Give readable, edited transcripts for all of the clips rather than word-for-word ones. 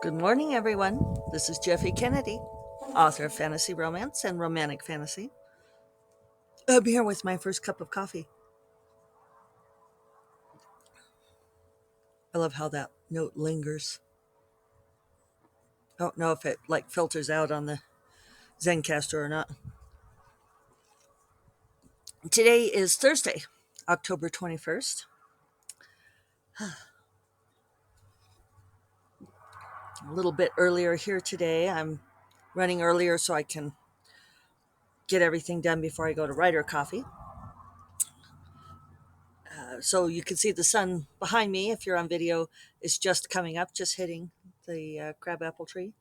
Good morning, everyone. This is Jeffy Kennedy, author of fantasy romance and romantic fantasy. I'm here with my first cup of coffee. I love how that note lingers. I don't know if it filters out on the Zencaster or not. Today is Thursday, October 21st. A little bit earlier here today. I'm running earlier so I can get everything done before I go to Writer Coffee. So you can see the sun behind me, if you're on video, is just coming up, just hitting the crabapple tree.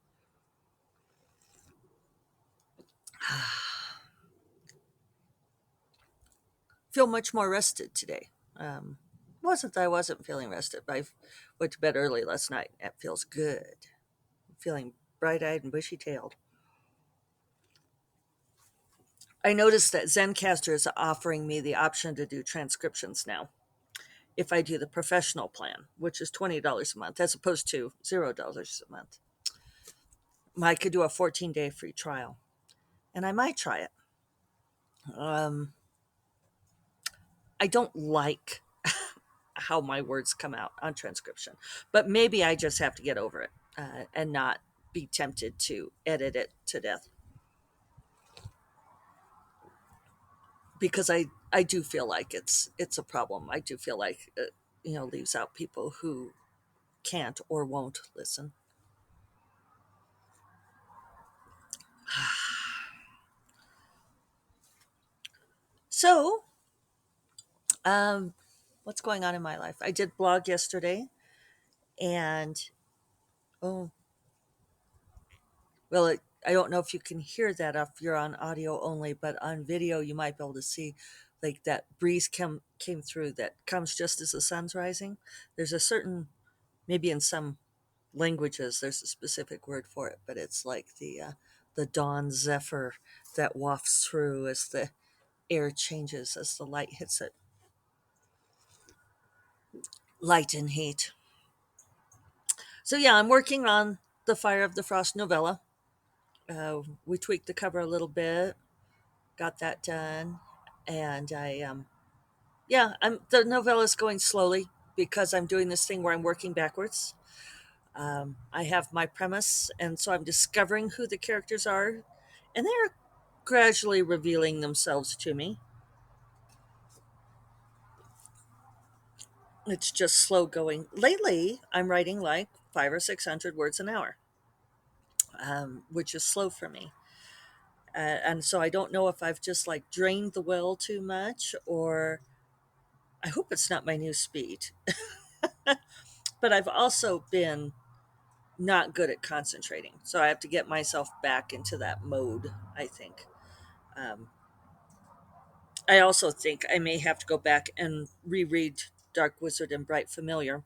Feel much more rested today. Wasn't that I wasn't feeling rested, but I went to bed early last night. It feels good. I'm feeling bright-eyed and bushy-tailed. I noticed that Zencaster is offering me the option to do transcriptions now if I do the professional plan, which is $20 a month as opposed to $0 a month. I could do a 14-day free trial, and I might try it. Um, I don't like how my words come out on transcription, but maybe I just have to get over it and not be tempted to edit it to death, because I do feel like it's a problem. I do feel like it, leaves out people who can't or won't listen. So, um, what's going on in my life? I did blog yesterday, and oh, well, I don't know if you can hear that if you're on audio only, but on video you might be able to see like that breeze came through that comes just as the sun's rising. There's a certain, maybe in some languages there's a specific word for it, but it's like the dawn zephyr that wafts through as the air changes as the light hits it. Light and heat. So yeah, I'm working on the Fire of the Frost novella. We tweaked the cover a little bit, got that done, and the novella's going slowly because I'm doing this thing where I'm working backwards. I have my premise, and so I'm discovering who the characters are, and they're gradually revealing themselves to me. It's just slow going. Lately, I'm writing like 500 or 600 words an hour, which is slow for me. And so I don't know if I've just like drained the well too much, or I hope it's not my new speed. But I've also been not good at concentrating. So I have to get myself back into that mode, I think. Um, I also think I may have to go back and reread Dark Wizard and Bright Familiar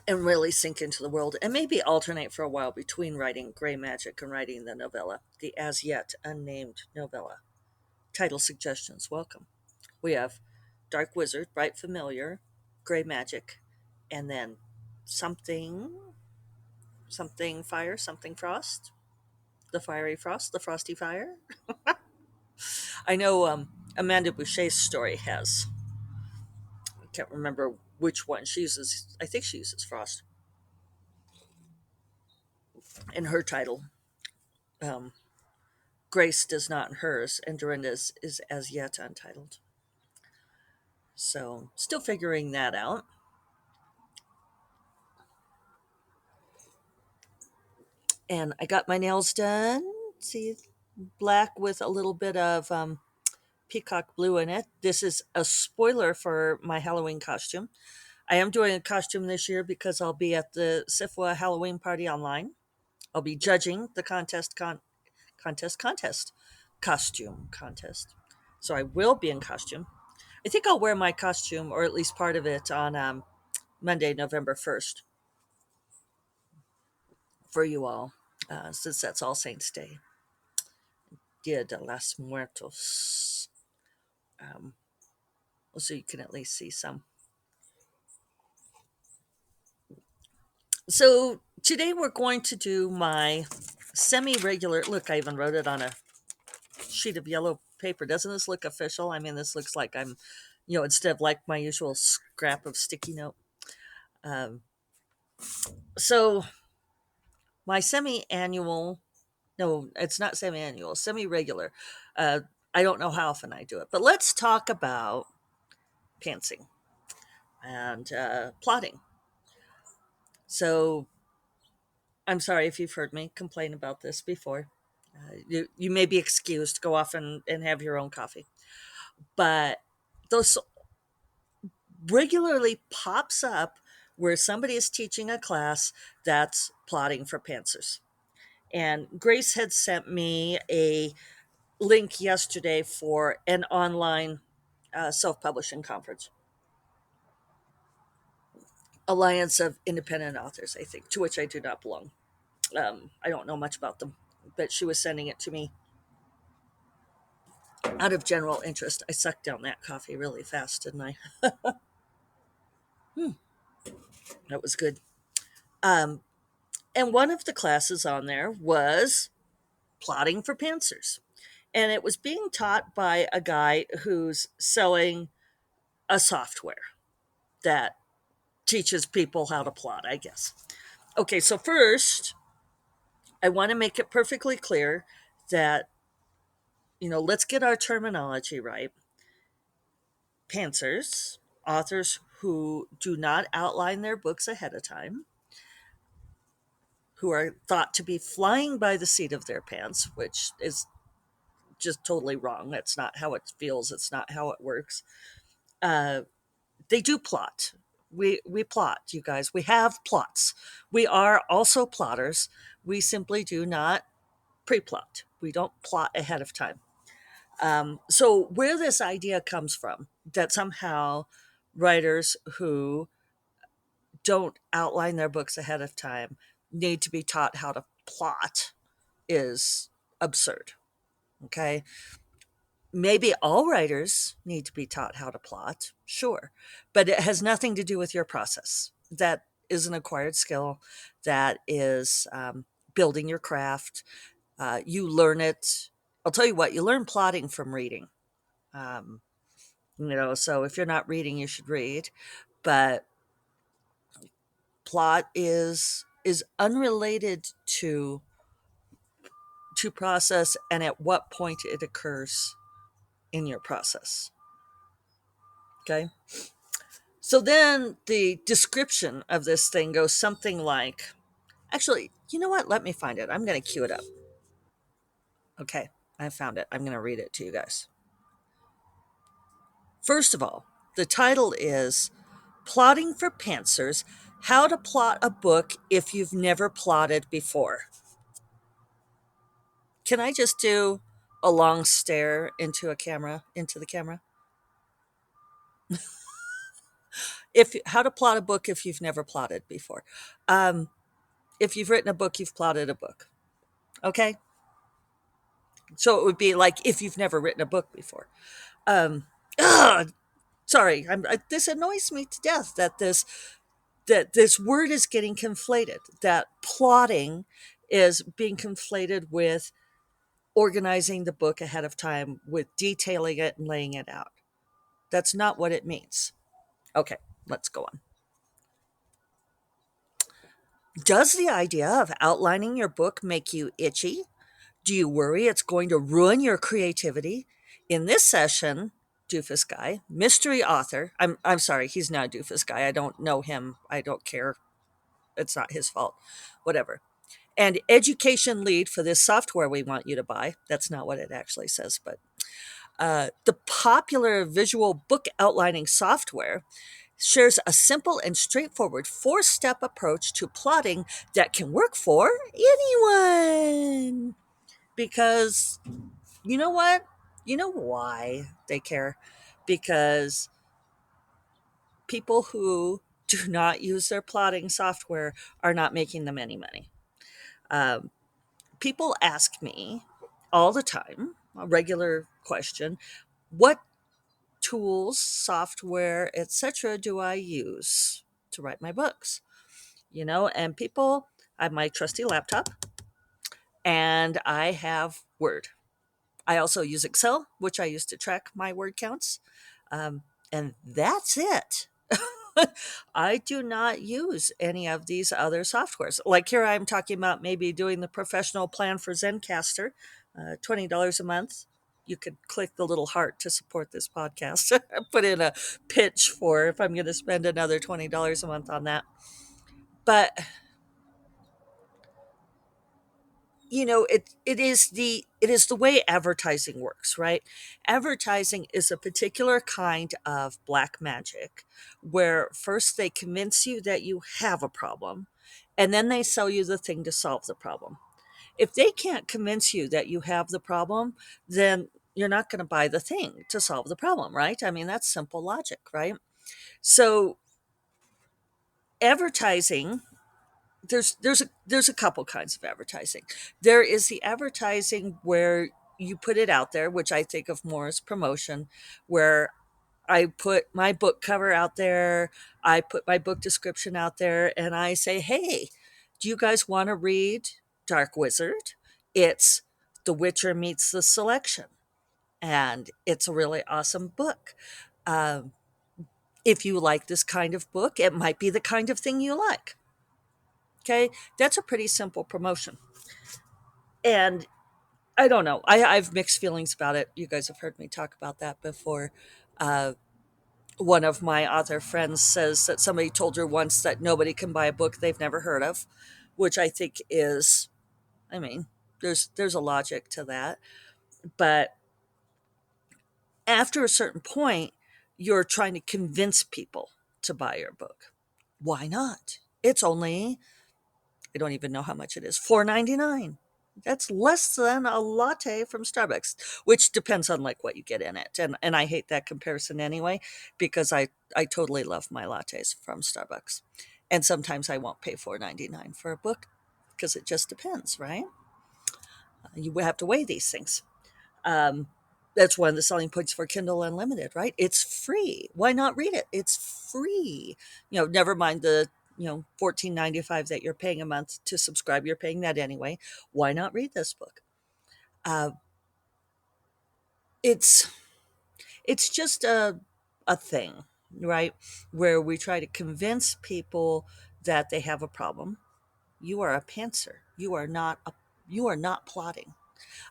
and really sink into the world, and maybe alternate for a while between writing Gray Magic and writing the novella, the as yet unnamed novella. Title suggestions welcome. We have Dark Wizard, Bright Familiar, Gray Magic, and then something, something fire, something frost, the fiery frost, the frosty fire. I know Amanda Boucher's story has, I can't remember which one she uses. I think she uses frost in her title. Um, Grace does not in hers, and Dorinda's is as yet untitled. So, still figuring that out. And I got my nails done. See, black with a little bit of peacock blue in it. This is a spoiler for my Halloween costume. I am doing a costume this year because I'll be at the SIFWA Halloween party online. I'll be judging the contest costume contest. So I will be in costume. I think I'll wear my costume, or at least part of it, on Monday, November 1st for you all, since that's All Saints Day, Dia de los Muertos. Um, so you can at least see some. So today we're going to do my semi-regular. Look, I even wrote it on a sheet of yellow paper. Doesn't this look official? I mean, this looks like I'm, instead of like my usual scrap of sticky note. Um, so my semi-annual, no, it's not semi-annual, semi-regular. Uh, I don't know how often I do it, but let's talk about pantsing and plotting. So I'm sorry if you've heard me complain about this before. You may be excused. Go off and have your own coffee. But those regularly pops up where somebody is teaching a class that's plotting for pantsers. And Grace had sent me a link yesterday for an online self publishing conference, Alliance of Independent Authors, I think, to which I do not belong. I don't know much about them, but she was sending it to me out of general interest. I sucked down that coffee really fast, didn't I? Hmm, that was good. Um, and one of the classes on there was plotting for pantsers. And it was being taught by a guy who's selling a software that teaches people how to plot, I guess. Okay, so first, I want to make it perfectly clear that, let's get our terminology right. Pantsers, authors who do not outline their books ahead of time, who are thought to be flying by the seat of their pants, which is just totally wrong. That's not how it feels. It's not how it works. Uh, they do plot. We plot, you guys. We have plots. We are also plotters. We simply do not pre-plot. We don't plot ahead of time. So where this idea comes from, that somehow writers who don't outline their books ahead of time need to be taught how to plot, is absurd. Okay. Maybe all writers need to be taught how to plot, sure, but it has nothing to do with your process. That is an acquired skill. That is building your craft. You learn it. I'll tell you what, you learn plotting from reading. Um, so if you're not reading, you should read. But plot is unrelated to process and at what point it occurs in your process. Okay. So then the description of this thing goes something like, actually, you know what? Let me find it. I'm going to cue it up. Okay. I found it. I'm going to read it to you guys. First of all, the title is Plotting for Pantsers: How to Plot a Book If You've Never Plotted Before. Can I just do a long stare into the camera? If how to plot a book if you've never plotted before. Um, if you've written a book, you've plotted a book. Okay, so it would be like if you've never written a book before. Um, ugh, sorry, this annoys me to death that this word is getting conflated. That plotting is being conflated with organizing the book ahead of time, with detailing it and laying it out. That's not what it means. Okay, let's go on. Does the idea of outlining your book make you itchy? Do you worry it's going to ruin your creativity? In this session, Doofus Guy, mystery author, I'm sorry, he's not a Doofus Guy. I don't know him. I don't care. It's not his fault. Whatever. And education lead for this software we want you to buy. That's not what it actually says, but the popular visual book outlining software shares a simple and straightforward four-step approach to plotting that can work for anyone. Because you know what? You know why they care? Because people who do not use their plotting software are not making them any money. Um, People ask me all the time, a regular question, what tools, software, etc. do I use to write my books? and people, I have my trusty laptop and I have Word. I also use Excel, which I use to track my word counts. Um, and that's it. I do not use any of these other softwares. Like here, I'm talking about maybe doing the professional plan for Zencaster, $20 a month. You could click the little heart to support this podcast. Put in a pitch for if I'm going to spend another $20 a month on that. But it is the way advertising works, right? Advertising is a particular kind of black magic where first they convince you that you have a problem and then they sell you the thing to solve the problem. If they can't convince you that you have the problem, then you're not going to buy the thing to solve the problem, right? I mean, that's simple logic, right? So advertising, there's a couple kinds of advertising. There is the advertising where you put it out there, which I think of more as promotion, where I put my book cover out there, I put my book description out there, and I say, "Hey, do you guys want to read Dark Wizard? It's The Witcher meets the Selection, and it's a really awesome book. Um, if you like this kind of book, it might be the kind of thing you like." Okay, that's a pretty simple promotion. And I don't know. I've mixed feelings about it. You guys have heard me talk about that before. Uh, One of my author friends says that somebody told her once that nobody can buy a book they've never heard of, which I think is, I mean, there's a logic to that. But after a certain point, you're trying to convince people to buy your book. Why not? It's only, I don't even know how much it is, $4.99. That's less than a latte from Starbucks, which depends on like what you get in it. And I hate that comparison anyway, because I totally love my lattes from Starbucks. And sometimes I won't pay $4.99 for a book because it just depends, right? You have to weigh these things. Um, that's one of the selling points for Kindle Unlimited, right? It's free. Why not read it? It's free. Never mind the 14.95 that you're paying a month to subscribe. You're paying that anyway. Why not read this book? Uh, it's it's just a thing, right? Where we try to convince people that they have a problem. You are a pantser. You are not plotting.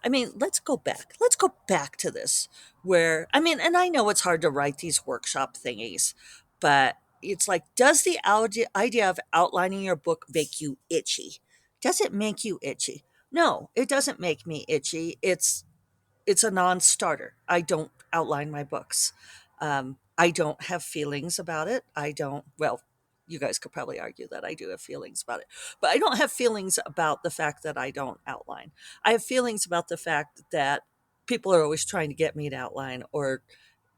I mean, let's go back. Let's go back to this where, I mean, and I know it's hard to write these workshop thingies, but it's like, does the idea of outlining your book make you itchy? Does it make you itchy? No, it doesn't make me itchy. It's a non-starter. I don't outline my books. I don't have feelings about it. I don't, well, you guys could probably argue that I do have feelings about it, but I don't have feelings about the fact that I don't outline. I have feelings about the fact that people are always trying to get me to outline or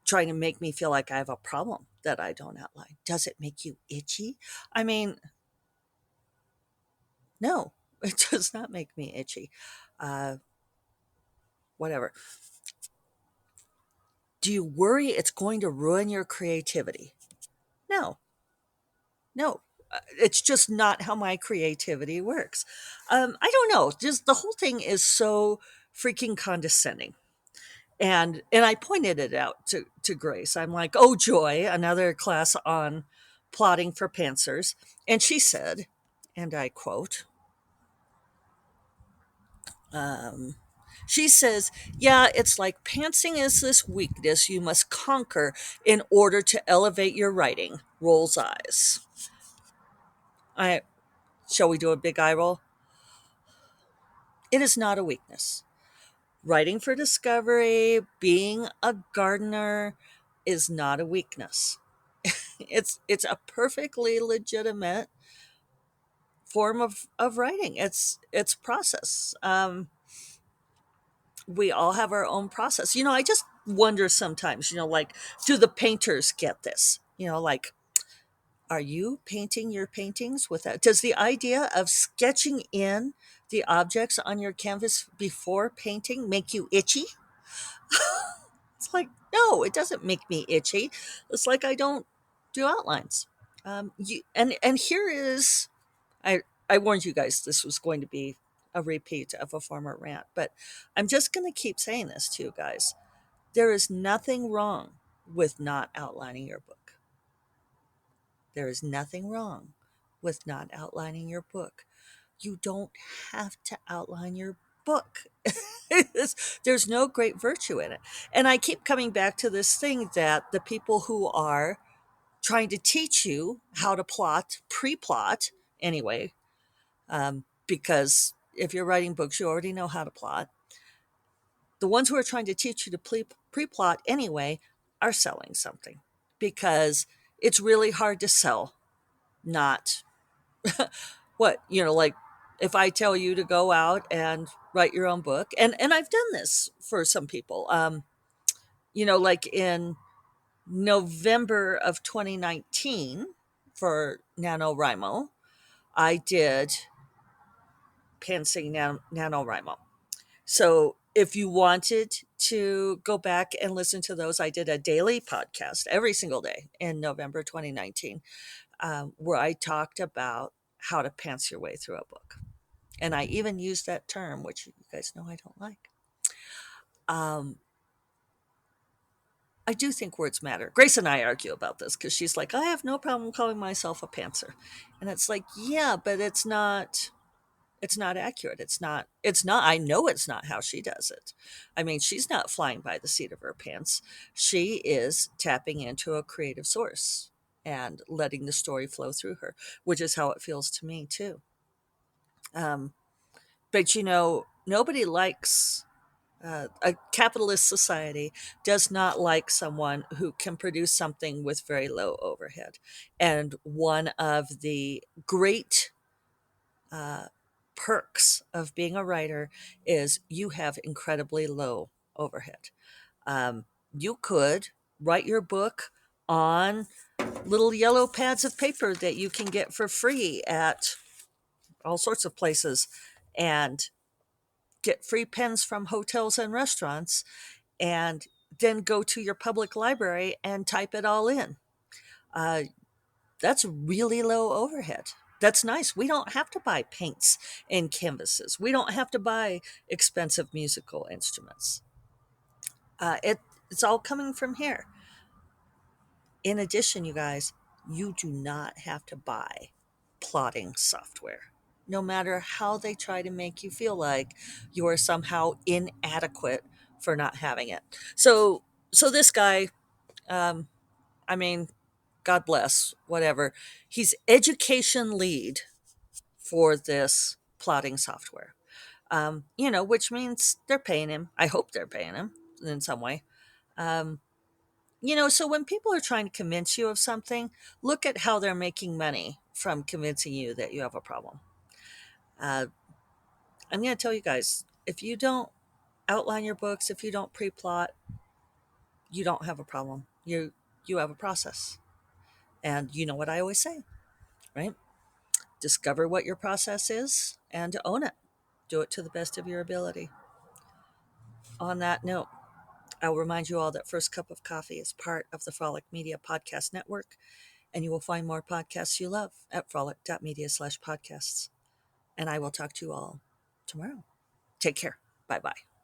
trying to make me feel like I have a problem that I don't outline. Does it make you itchy? I mean, no, it does not make me itchy. Uh, Whatever. Do you worry it's going to ruin your creativity? No, no. It's just not how my creativity works. I don't know. Just the whole thing is so freaking condescending. And I pointed it out to Grace. I'm like, oh joy, another class on plotting for pantsers. And she said, and I quote, um, she says, yeah, it's like pantsing is this weakness you must conquer in order to elevate your writing. Rolls eyes. I Shall we do a big eye roll? It is not a weakness. Writing for discovery, being a gardener is not a weakness. It's a perfectly legitimate form of writing. It's process. We all have our own process. I just wonder sometimes, like, do the painters get this? Like, are you painting your paintings without, does the idea of sketching in the objects on your canvas before painting make you itchy? It's like, no, it doesn't make me itchy. It's like I don't do outlines. And here is I I warned you guys this was going to be a repeat of a former rant, but I'm just going to keep saying this to you guys. There is nothing wrong with not outlining your book. There is nothing wrong with not outlining your book. You don't have to outline your book. There's no great virtue in it. And I keep coming back to this thing that the people who are trying to teach you how to plot, pre plot, anyway, because if you're writing books, you already know how to plot. The ones who are trying to teach you to pre plot anyway are selling something because it's really hard to sell, not what, like if I tell you to go out and write your own book, and I've done this for some people, like in November of 2019 for NaNoWriMo, I did Pantsing NaNoWriMo. So if you wanted to go back and listen to those, I did a daily podcast every single day in November 2019, where I talked about how to pants your way through a book. And I even used that term, which you guys know I don't like. Um, I do think words matter. Grace and I argue about this because she's like, I have no problem calling myself a pantser. And it's like, yeah, but it's not accurate. It's not, I know it's not how she does it. I mean, she's not flying by the seat of her pants. She is tapping into a creative source and letting the story flow through her, which is how it feels to me too. Um, but nobody likes a capitalist society does not like someone who can produce something with very low overhead. And one of the great uh, perks of being a writer is you have incredibly low overhead. You could write your book on little yellow pads of paper that you can get for free at all sorts of places and get free pens from hotels and restaurants, and then go to your public library and type it all in. Uh, that's really low overhead. That's nice. We don't have to buy paints and canvases. We don't have to buy expensive musical instruments. It's all coming from here. In addition, you guys, you do not have to buy plotting software. No matter how they try to make you feel like you are somehow inadequate for not having it. So this guy, um, I mean, God bless, whatever. He's education lead for this plotting software, which means they're paying him. I hope they're paying him in some way. Um, so when people are trying to convince you of something, look at how they're making money from convincing you that you have a problem. Uh, I'm going to tell you guys, if you don't outline your books, if you don't pre-plot, you don't have a problem. You have a process. And you know what I always say, right? Discover what your process is and own it. Do it to the best of your ability. On that note, I'll remind you all that First Cup of Coffee is part of the Frolic Media Podcast Network, and you will find more podcasts you love at frolic.media/podcasts. And I will talk to you all tomorrow. Take care. Bye bye.